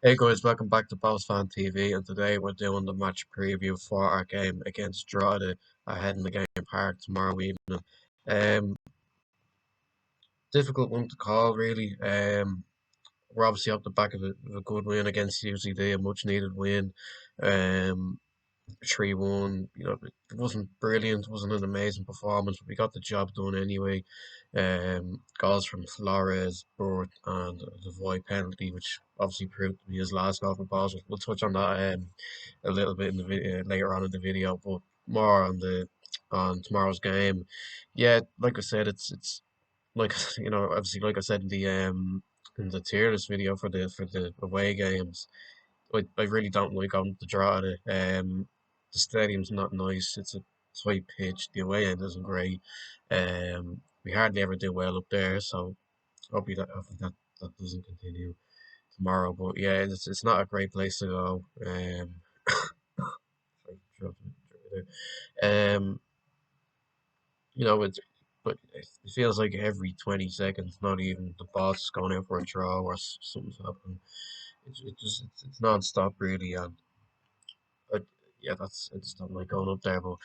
Hey guys, welcome back to Boss Fan TV, and today we're doing the match preview for our game against Drogheda ahead in the game park tomorrow evening. Um, Difficult one to call really. We're obviously off the back of a good win against UCD, a much needed win. Um, 3-1. It wasn't brilliant, wasn't an amazing performance, but we got the job done anyway. Goals from Flores, Burt, and the Void penalty, which obviously proved to be his last goal for Boss. We'll touch on that a little bit in the video later on in the video, but more on tomorrow's game. Yeah, like I said, it's like obviously like I said in the tier list video for the away games. I really don't like going to Drogheda. The stadium's not nice. It's a tight pitch. The away end isn't great. We hardly ever do well up there, so hopefully that doesn't continue tomorrow. But yeah, it's not a great place to go. Sorry, um, it's but it feels like every 20 seconds, not even the ball's just going out for a throw or something's happening. It's non-stop really, and I, yeah, I just don't like going up there. But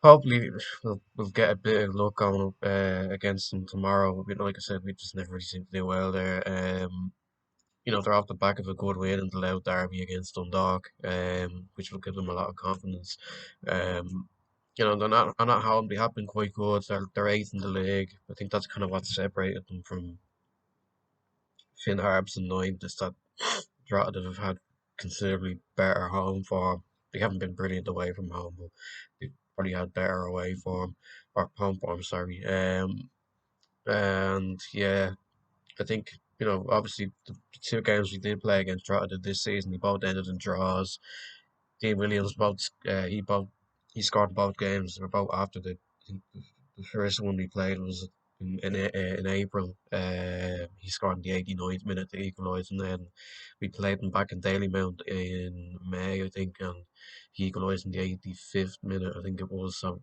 hopefully we'll get a bit of luck going up against them tomorrow. Like I said, we just never really seem to do well there. They're off the back of a good win in the Loud Derby against Dundalk, which will give them a lot of confidence. Um, they're not home. They have been quite good. They're eighth in the league. I think that's kind of what separated them from Finn Harps and ninth. Is that Drogheda have had considerably better home form. They haven't been brilliant away from home, but they've probably had better away form or home form. Sorry. And yeah, I think obviously the two games we did play against Drogheda this season, they both ended in draws. Dean Williams he scored both games. They were both after I think the first one we played was in April. He scored in the 89th minute to equalise, and then we played him back in Dalymount in May, I think, and he equalised in the 85th minute, I think it was. So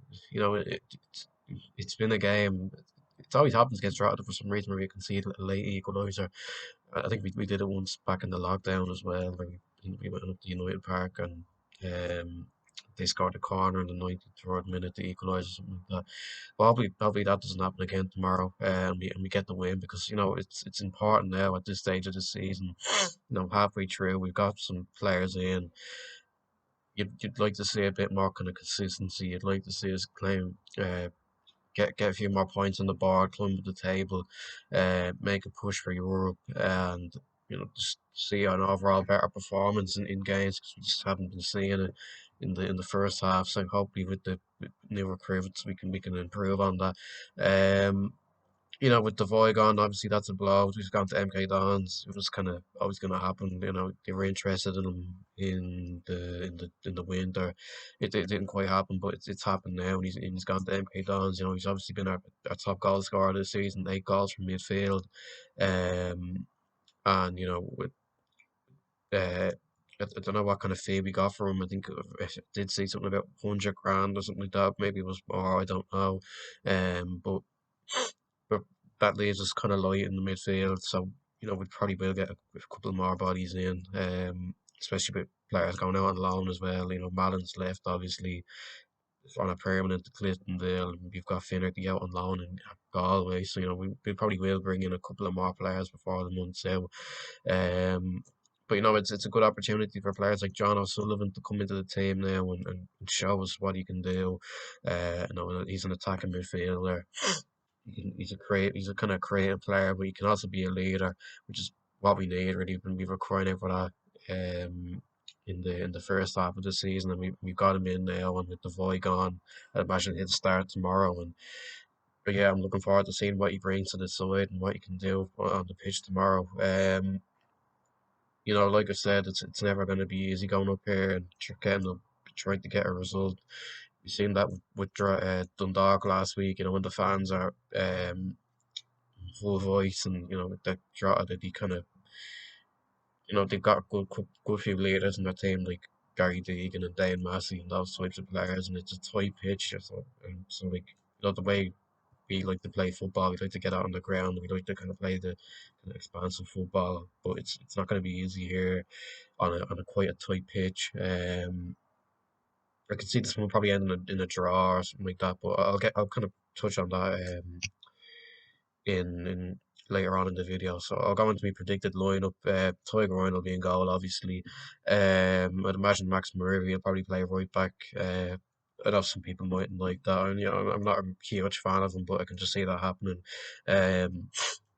it's been a game. It always happens against Drogheda for some reason where we concede a late equaliser. I think we did it once back in the lockdown as well, where we went up to United Park and um, they scored a corner in the 93rd minute to equalise or something like that. But hopefully that doesn't happen again tomorrow, and we get the win because it's important now at this stage of the season. Halfway through, we've got some players in. You'd like to see a bit more kind of consistency. You'd like to see us get a few more points on the board, climb up the table, make a push for Europe, and just see an overall better performance in games because we just haven't been seeing it in the first half. So hopefully with new recruits we can improve on that. Um, with the Voigon, obviously that's a blow. He's gone to MK Dons. It was kind of always going to happen. They were interested in him in the winter. It didn't quite happen, but it's happened now, and he's gone to MK Dons. He's obviously been our top goal scorer this season, 8 goals from midfield. Um, and with uh. I don't know what kind of fee we got for him. I think I did see something about 100 grand or something like that. Maybe it was more. I don't know. But but that leaves us kind of light in the midfield. So we probably will get a couple more bodies in, especially with players going out on loan as well. Mallon's left obviously on a permanent to Clintondale, and we've got Finnerty out on loan in Galway. So we probably will bring in a couple of more players before the month's out. Um, but it's a good opportunity for players like John O'Sullivan to come into the team now and show us what he can do. He's an attacking midfielder. He's a kind of creative player, but he can also be a leader, which is what we need really. We were crying out for that in the first half of the season, and we've got him in now, and with the void gone, I imagine he'll start tomorrow. But yeah, I'm looking forward to seeing what he brings to the side and what he can do on the pitch tomorrow. Like I said, it's never going to be easy going up here and trying to get a result. We've seen that with Dundalk last week. When the fans are full voice, and with that draw that he kind of they've got a good few leaders in their team like Gary Deegan and Dane Massey and those types of players, and it's a tight pitch, so like the way we like to play football. We like to get out on the ground. We like to kind of play the kind of expansive football. But it's not going to be easy here on a quite a tight pitch. I can see this one probably end in a draw or something like that. But I'll kind of touch on that in later on in the video. So I'll go into my predicted lineup. Tiger Ryan will be in goal, obviously. I'd imagine Max Murray will probably play right back. I know some people mightn't like that, and I'm not a huge fan of him, but I can just see that happening. Um,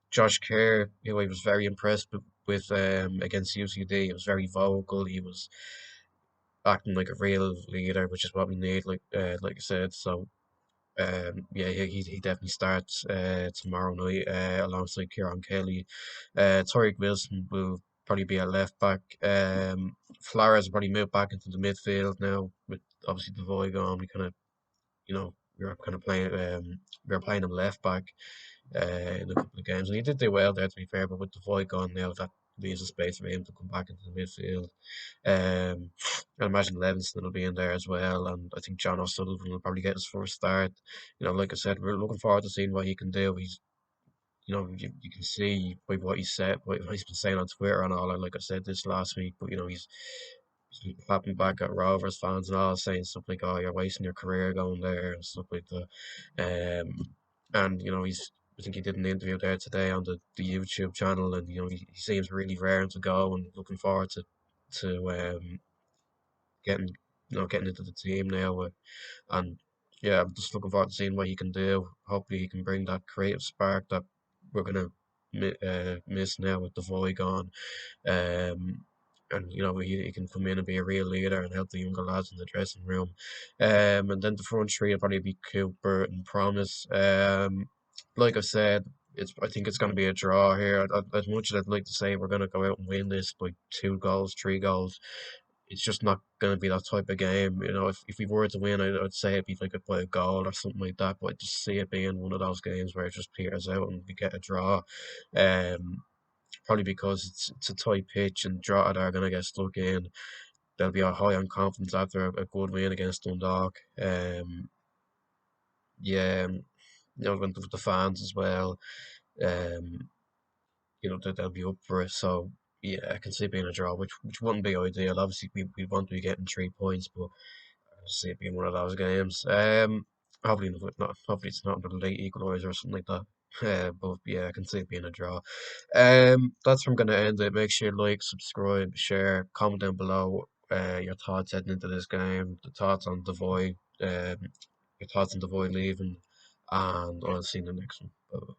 Josh Kerr, I was very impressed with against UCD. He was very vocal. He was acting like a real leader, which is what we need, like I said. So yeah, he definitely starts tomorrow night alongside Kieran Kelly. Tariq Wilson will probably be at left back. Flores will probably move back into the midfield now with obviously the void gone. We kind of, we were kind of playing we were playing him left back in a couple of games, and he did do well there to be fair. But with the void gone now, that leaves a space for him to come back into the midfield. Um, I imagine Levingston will be in there as well, and I think John O'Sullivan will probably get his first start. Like I said, we're looking forward to seeing what he can do. You can see by what he said, what he's been saying on Twitter and all. And like I said this last week, but he's clapping back at Rovers fans and all, saying stuff like, "Oh, you're wasting your career going there" and stuff like that. And I think he did an interview there today on the YouTube channel, and he seems really raring to go and looking forward to getting getting into the team now. And yeah, I'm just looking forward to seeing what he can do. Hopefully, he can bring that creative spark that we're gonna miss now with the void gone. Um, and he can come in and be a real leader and help the younger lads in the dressing room. And then the front three will probably be Cooper and Promise. Like I said, I think it's going to be a draw here. As much as I'd like to say we're going to go out and win this by 2 goals, 3 goals, it's just not going to be that type of game. If we were to win, I'd say it'd be like by a goal or something like that. But I just see it being one of those games where it just peters out and we get a draw. Um, Probably because it's a tight pitch and Drogheda are going to get stuck in. They'll be high on confidence after a good win against Dundalk. Yeah, with the fans as well. Um, they'll be up for it. So yeah, I can see it being a draw, which wouldn't be ideal. Obviously, we want to be getting 3 points, but I see it being one of those games. Hopefully it's not another late equaliser or something like that. But yeah, I can see it being a draw. That's where I'm gonna end it. Make sure you like, subscribe, share, comment down below. Your thoughts heading into this game, the thoughts on the void, your thoughts on the void leaving, and I'll see you in the next one. Bye.